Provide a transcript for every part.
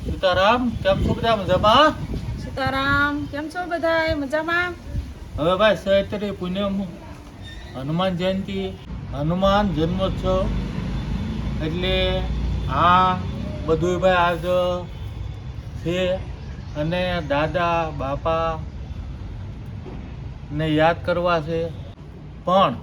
સીતારામ, કેમ છો બધા મજામાં? સીતારામ, કેમ છો બધાય મજામાં? હવે ભાઈ ચૈત્રી પૂનમ, હનુમાન જયંતિ, હનુમાન જન્મોત્સવ એટલે આ બધું ભાઈ આજ છે. અને દાદા બાપા ને યાદ કરવા છે. પણ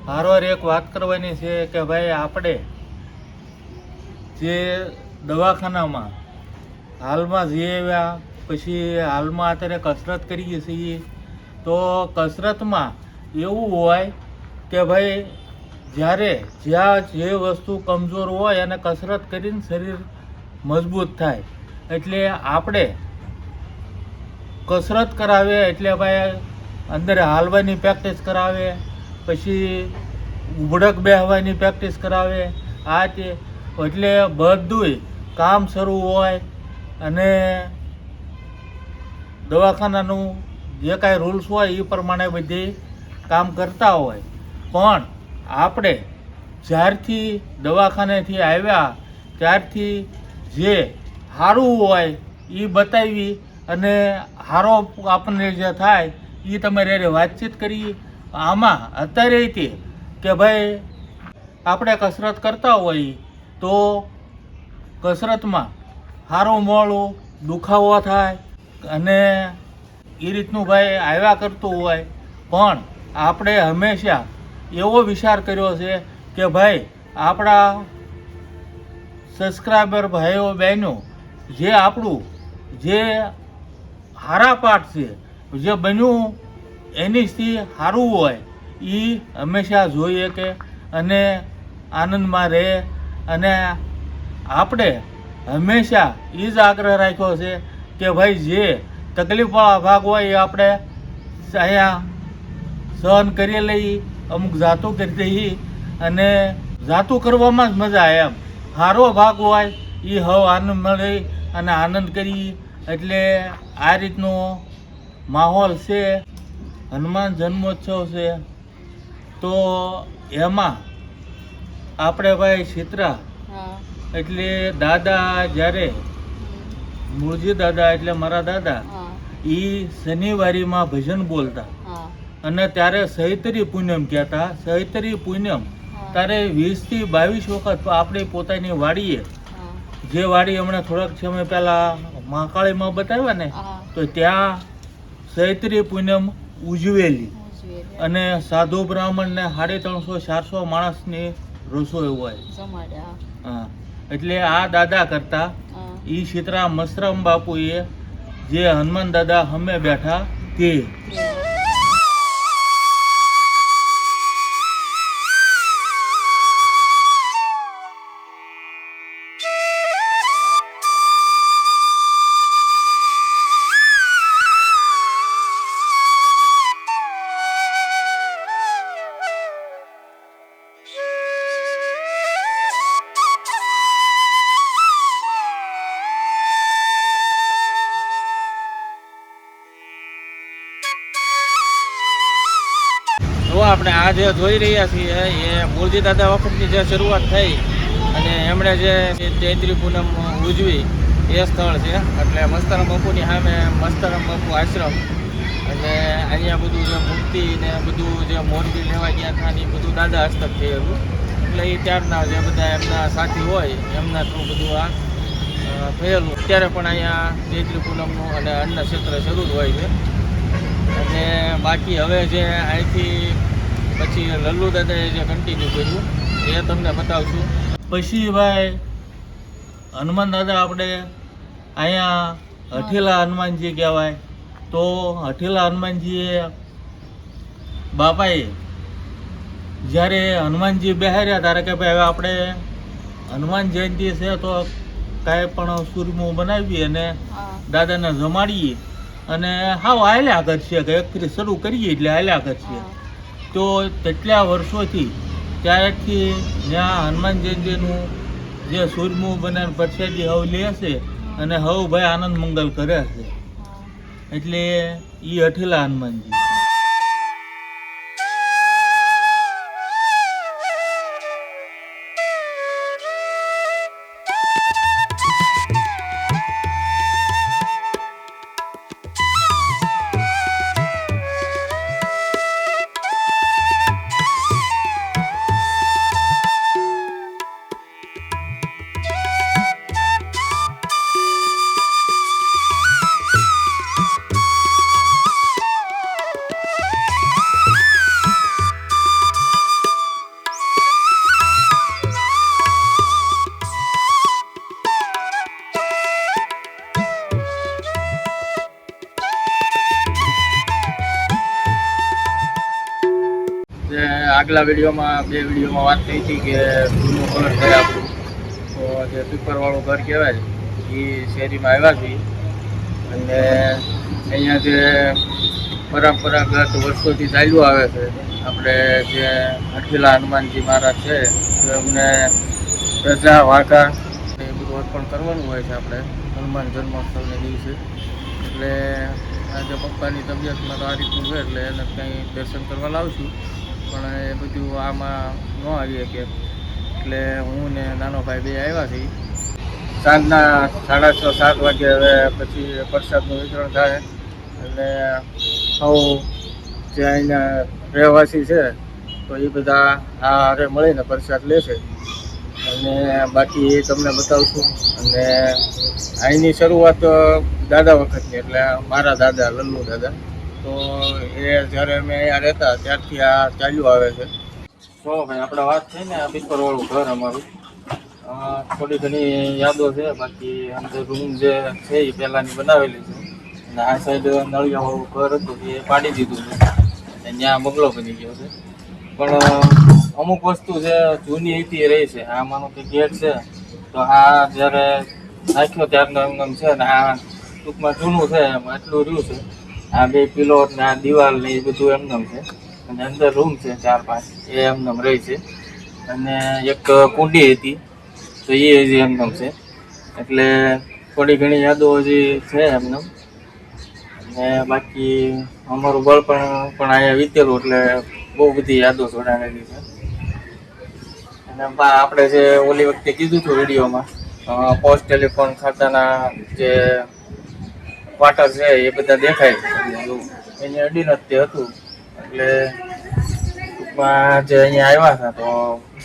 હારવાર એક વાત કરવાની છે કે ભાઈ આપણે જે દવાખાનામાં હાલમાં જઈએ આવ્યા, પછી હાલમાં અત્યારે કસરત કરીએ છીએ, તો કસરતમાં એવું હોય કે ભાઈ જ્યારે જ્યાં જે વસ્તુ કમજોર હોય અને કસરત કરીને શરીર મજબૂત થાય. એટલે આપણે કસરત કરાવે એટલે ભાઈ અંદર હાલવાની પ્રેક્ટિસ કરાવે, પછી ઉભડક બેહવાની પ્રેક્ટિસ કરાવે. આ તે એટલે બધુંય કામ શરૂ હોય અને દવાખાનાનું જે કાંઈ રૂલ્સ હોય એ પ્રમાણે બધી કામ કરતા હોય. પણ આપણે જ્યારથી દવાખાનેથી આવ્યા ત્યારથી જે સારું હોય એ બતાવી અને સારો આપણને જે થાય એ તમારે હારે વાતચીત કરી. આમાં અત્યારે તે કે ભાઈ આપણે કસરત કરતા હોઈએ તો કસરતમાં સારું મોડું દુખાવો થાય અને એ રીતનું ભાઈ આવ્યા કરતું હોય. પણ આપણે હંમેશા એવો વિચાર કર્યો છે કે ભાઈ આપણા સબસ્ક્રાઈબર ભાઈઓ બહેનો જે આપણું જે સારા પાઠ છે, જે બન્યું એનીથી સારું હોય એ હંમેશા જોઈએ કે અને આનંદમાં રહે. અને આપણે હંમેશા એ જ આગ્રહ રાખ્યો છે કે ભાઈ જે તકલીફવાળા ભાગ હોય એ આપણે અહીંયા સહન કરી લઈએ, અમુક જાતું કરી દઈએ અને જાતું કરવામાં જ મજા આવે. એમ સારો ભાગ હોય એ હવ આનંદ મળે અને આનંદ કરી. એટલે આ રીતનો માહોલ છે. હનુમાન જન્મોત્સવ છે તો એમાં આપણે ભાઈ ચિત્રા એટલે દાદા જ્યારે મૂળજી દાદા એટલે મારા દાદા એ શનિવારીમાં ભજન બોલતા અને ત્યારે ચૈત્રી પૂનમ કહેતા. ચૈત્રી પૂનમ ત્યારે 20 થી 22 વખત આપણે પોતાની વાડીએ, જે વાડી હમણાં થોડાક સમય પહેલાં મહાકાળીમાં બતાવ્યા ને, તો ત્યાં ચૈત્રી પૂનમ ઉજવેલી અને સાધુ બ્રાહ્મણને 350-400 માણસની રસોઈ હોય. હા, એટલે આ દાદા કરતા એ સીતરામ મસ્તરામ બાપુએ જે હનુમાન દાદા હમે બેઠા તે જો આપણે આ જે જોઈ રહ્યા છીએ એ મૂળજી દાદા વખતની જે શરૂઆત થઈ અને એમણે જે ચૈત્રી પૂનમ ઉજવી એ સ્થળ છે. એટલે મસ્તરામ બાપુની સામે મસ્તરામ બાપુ આશ્રમ અને અહીંયા બધું જે મુક્તિ ને બધું જે મોરબી લેવા ગયા હતા ને બધું દાદા હસ્તક થયેલું. એટલે એ ત્યારના જે બધા એમના સાથી હોય એમના થ્રુ બધું આ થયેલું. અત્યારે પણ અહીંયા ચૈત્રી પૂનમનું અને અન્ન ક્ષેત્ર શરૂ જ હોય છે. અને બાકી હવે જે અહીંથી પછી લલ્લુ દાદાએ જે કન્ટિન્યુ કર્યું એ તમને બતાવશું. પછી ભાઈ હનુમાન દાદા આપણે અહીંયા હઠીલા હનુમાનજી કહેવાય. તો હઠીલા હનુમાનજીએ બાપાએ જ્યારે હનુમાનજી બેહાર્યા ત્યારે કે ભાઈ હવે આપણે હનુમાન જયંતિ છે તો કાંઈ પણ સૂરમું બનાવીએ અને દાદાને જમાડીએ અને હાવ હાલ્યા કરશે કે એકથી શરૂ કરીએ એટલે હાલ્યા કરશે. તો તેટલા વર્ષોથી ત્યારથી જ્યાં હનુમાન જયંતિનું જે સૂરમું બનાવીને પ્રસાદી હવ લે છે અને હવ ભાઈ આનંદ મંગલ કરે છે. એટલે એ હઠીલા હનુમાનજી. આગલા વિડીયોમાં 2 વિડીયોમાં વાત થઈ હતી કે જૂનું ઘર છે આપણું, તો જે પીપરવાળું ઘર કહેવાય એ શેરીમાં આવ્યા છીએ. અને અહીંયા જે પરંપરાગત વર્ષોથી ચાલ્યું આવે છે, આપણે જે હઠીલા હનુમાનજી મહારાજ છે એમને પ્રજા વાંકા એ બધું અર્પણ કરવાનું હોય છે આપણે હનુમાન જન્મોત્સવને દિવસે. એટલે આજે પપ્પાની તબિયતમાં તો આ રીતનું છે એટલે એને કંઈ દર્શન કરવા લાવશું, પણ એ બધું આમાં ન આવી શકે એટલે હું ને નાનો ભાઈ 2 આવ્યા છીએ. સાંજના 6:30-7 વાગે હવે પછી પ્રસાદનું વિતરણ થાય એટલે સૌ જે અહીંના રહેવાસી છે તો એ બધા આ હારે મળીને પ્રસાદ લેશે. અને બાકી એ તમને બતાવશું. અને અહીંની શરૂઆત દાદા વખતની, એટલે મારા દાદા લલ્લુ દાદા, તો એ જ્યારે અમે અહીંયા રહેતા ત્યારથી આ ચાલ્યું આવે છે. તો ભાઈ આપણે વાત થઈ ને આ પીપરવાળું ઘર અમારું, થોડી ઘણી યાદો છે. બાકી અંદર રૂમ જે છે એ પહેલાંની બનાવેલી છે. અને આ સાઈડ નળિયાવાળું ઘર હતું એ પાડી દીધું છે અને ત્યાં બગલો બની ગયો છે. પણ અમુક વસ્તુ જે જૂની હતી રહી છે. આ માનો કે ગેટ છે તો આ જ્યારે નાખ્યો ત્યારનો એમ છે ને આ ટૂંકમાં જૂનું છે એમ એટલું રહ્યું છે. આ 2 પિલો ને આ દિવાલ ને એ બધું એમનેમ છે. અને અંદર રૂમ છે 4-5 એ એમનેમ રહી છે. અને એક કુંડી હતી તો એ હજી એમનેમ છે. એટલે થોડી ઘણી યાદો હજી છે એમનેમ. અને બાકી અમારું બાળપણ પણ અહીંયા વીતેલું એટલે બહુ બધી યાદો જોડાયેલી છે. અને આપણે જે ઓલી વખતે કીધું હતું વિડીયોમાં, પોસ્ટ ટેલિફોન ખાતાના જે ક્વાર્ટર છે એ બધા દેખાય એની અડીને જ તે હતું. એટલે ટૂંકમાં જે અહીંયા આવ્યા હતા તો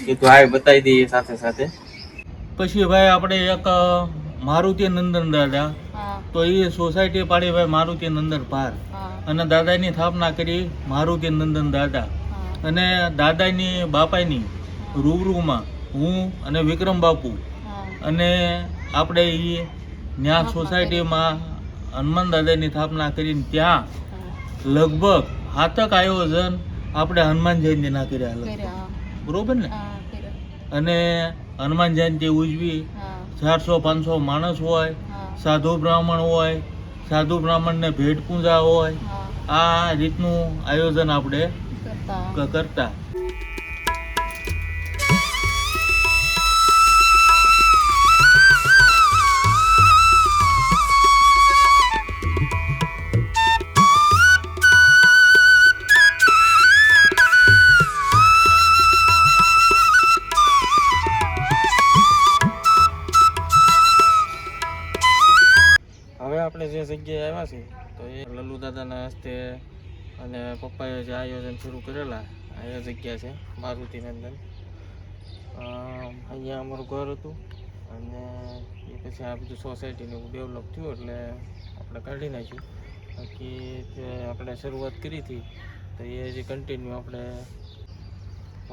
કીધું આ બતાવી દઈએ સાથે સાથે. પછી ભાઈ આપણે એક મારુતિ નંદન દાદા, હા તો એ સોસાયટી પાડી ભાઈ મારુતિ નંદન પાર, હા અને દાદાની સ્થાપના કરી મારુતિ નંદન દાદા. હા અને દાદાની બાપાની રૂબરૂમાં હું અને વિક્રમ બાપુ હા અને આપણે એ ત્યાં સોસાયટીમાં હનુમાન દાદાની સ્થાપના કરીને ત્યાં લગભગ 7 આયોજન આપણે હનુમાન જયંતિના કર્યા લગભગ. કર્યા. બરોબર ને? હા કર્યા. અને હનુમાન જયંતિ ઉજવી, હા 400-500 માણસ હોય, હા સાધુ બ્રાહ્મણ હોય, સાધુ બ્રાહ્મણને ભેટ પૂજા હોય, હા આ રીતનું આયોજન આપણે કરતા. કરતા. હવે આપણે જે જગ્યાએ આવ્યા છીએ તો એ લલ્લુ દાદાના હસ્તે અને પપ્પાએ જે આયોજન શરૂ કરેલા આ જગ્યા છે મારુતિ નંદન. અહીંયા અમારું ઘર હતું અને એ પછી આ બધું સોસાયટીને ડેવલપ થયું એટલે આપણે કાઢી નાખ્યું. બાકી જે આપણે શરૂઆત કરી હતી તો એ જે કન્ટિન્યુ આપણે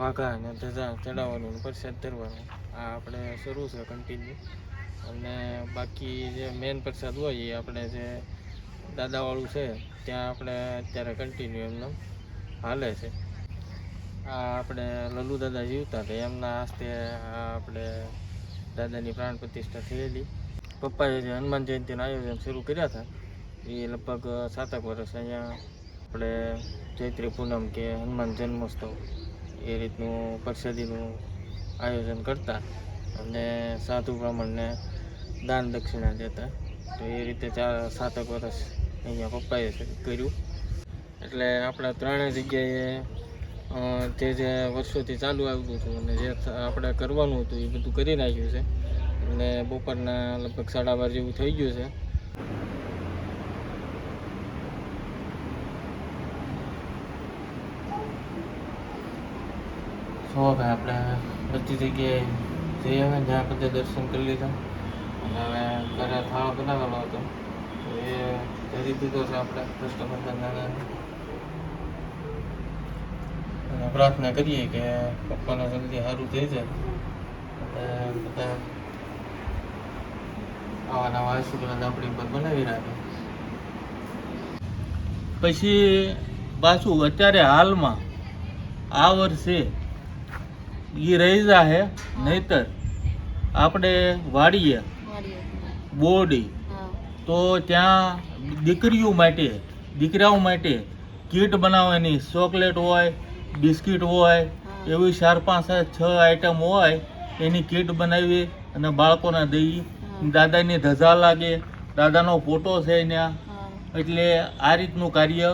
વાઘા અને ધજા ચડાવવાનું પ્રસાદ ધરવાનું આ આપણે શરૂ છે કન્ટિન્યુ. અને બાકી જે મેન પ્રસાદ હોય એ આપણે જે દાદાવાળું છે ત્યાં આપણે અત્યારે કન્ટિન્યુ એમને હાલે છે. આ આપણે લલ્લુ દાદા જીવતા હતા એમના હસ્તે આપણે દાદાની પ્રાણ પ્રતિષ્ઠા થયેલી. પપ્પાએ જે હનુમાન જયંતિના આયોજન શરૂ કર્યા હતા એ લગભગ 7 વર્ષ અહીંયા આપણે ચૈત્રી પૂનમ કે હનુમાન જન્મોત્સવ એ રીતનું પ્રસાદીનું આયોજન કરતા અને સાધુ બ્રાહ્મણને દાન દક્ષિણા દેતા. તો એ રીતે 7 વર્ષ અહીંયા પપ્પાએ કર્યું. એટલે આપણા 3 જગ્યાએ જે વર્ષોથી ચાલુ આવ્યું હતું અને જે આપણે કરવાનું હતું એ બધું કરી નાખ્યું છે. અને બપોરના લગભગ 12:30 જેવું થઈ ગયું છે. ભાઈ આપણે બધી જગ્યાએ જઈ આવે ને જ્યાં બધે દર્શન કરી લીધા અને હવે ઘરે ખાવા બનાવેલો હતો એ કરી દીધો છે આપણે કસ્ટમર દાદાને. અને પ્રાર્થના કરીએ કે પપ્પાને જલ્દી સારું થઈ જાય અને બધા આવા નવા આશીર્વાદ આપણી પર બનાવી રાખે. પછી પાછું અત્યારે હાલમાં આ વર્ષે એ રહી જાહે, નહીતર આપણે વાડીએ બોરડી તો ત્યાં દીકરીઓ માટે દીકરાઓ માટે કીટ બનાવવાની, ચોકલેટ હોય, બિસ્કિટ હોય, એવી 4, 5, 6 આઈટમ હોય એની કીટ બનાવી અને બાળકોને દઈ. દાદાની ધજા લાગે, દાદાનો ફોટો છે ત્યાં. એટલે આ રીતનું કાર્ય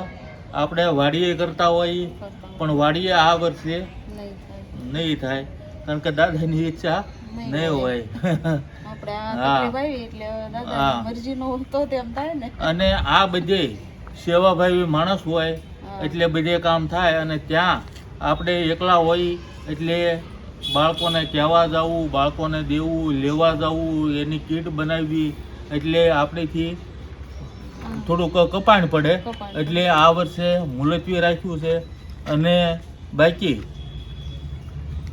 આપણે વાડીએ કરતા હોઈએ, પણ વાડીએ આ વર્ષે નહીં થાય, કારણ કે દાદાની ઈચ્છા નહીં હોય. અને આ બધે સેવાભાવી માણસ હોય એટલે બધે કામ થાય. અને ત્યાં આપણે એકલા હોય એટલે બાળકોને કહેવા જવું, બાળકોને દેવું, લેવા જવું, એની કીટ બનાવવી, એટલે આપણેથી થોડુંક કપાણ પડે. એટલે આ વર્ષે મુલતવી રાખ્યું છે. અને બાકી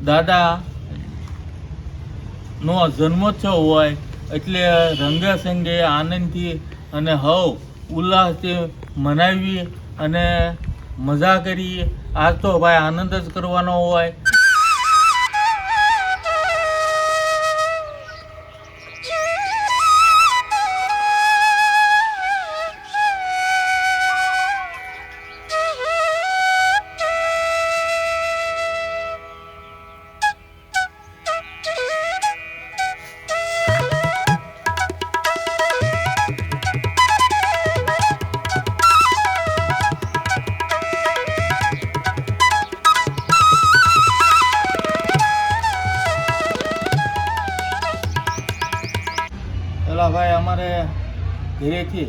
દાદા નો જન્મોત્સવ હોય એટલે રંગે સંગે આનંદથી અને હવ ઉલ્લાસથી મનાવી અને મજા કરી. આજ તો ભાઈ આનંદ જ કરવાનો હોય. પેલા ભાઈ અમારે ઘરેથી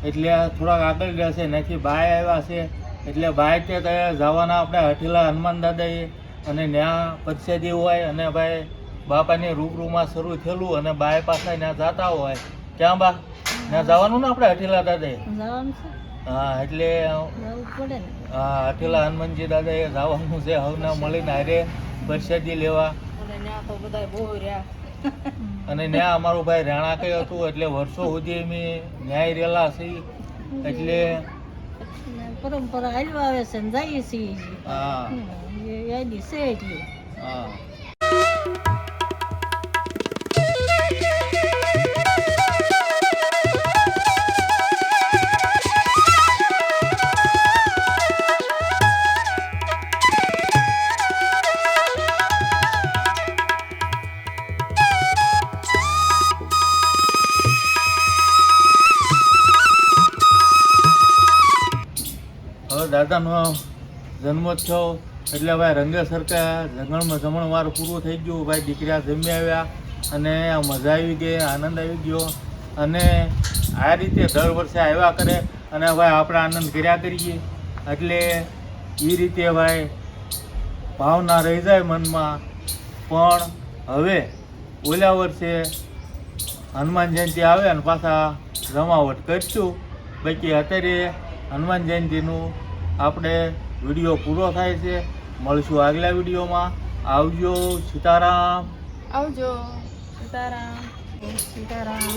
એટલે થોડાક આગળ ગયા છે, ત્યાંથી બાય આવ્યા છે. એટલે બાય તે કયા જવાના આપણે હઠીલા હનુમાન દાદાએ, અને ત્યાં પચ્છેદી હોય અને ભાઈ બાપાની રૂબરૂમાં શરૂ થયેલું અને બાય પાછા ત્યાં જતા હોય. ક્યાં બા ત્યાં જવાનું ને આપણે હઠીલા દાદાએ? હા, એટલે હા હઠીલા હનુમાનજી દાદાએ જવાનું છે. હવના મળીને હારે પ્રસાદી લેવા. અને ત્યાં અમારું ભાઈ રાણા કઈ હતું એટલે વર્ષો સુધી અમે ન્યાય રહેલા છીએ. એટલે પરંપરા હાલવા આવે છે ને જઈએ છીએ. હા યાદી છે એટલે. હા. દાદાનો જન્મોત્સવ એટલે ભાઈ રંગે સરકા જમણવાર પૂરું થઈ ગયું. ભાઈ દીકરા જમી આવ્યા અને મજા આવી ગઈ, આનંદ આવી ગયો. અને આ રીતે દર વર્ષે આવ્યા કરે અને ભાઈ આપણે આનંદ કર્યા કરીએ. એટલે એ રીતે ભાઈ ભાવના રહી જાય મનમાં. પણ હવે ઓલા વર્ષે હનુમાન જયંતિ આવે અને પાછા જમાવટ કરીશું. બાકી અત્યારે હનુમાન જયંતિનું આપણે વિડીયો પૂરો થાય છે. મળશું આગલા વિડીયોમાં. આવજો. સીતારામ. આવજો. સીતારામ. સીતારામ.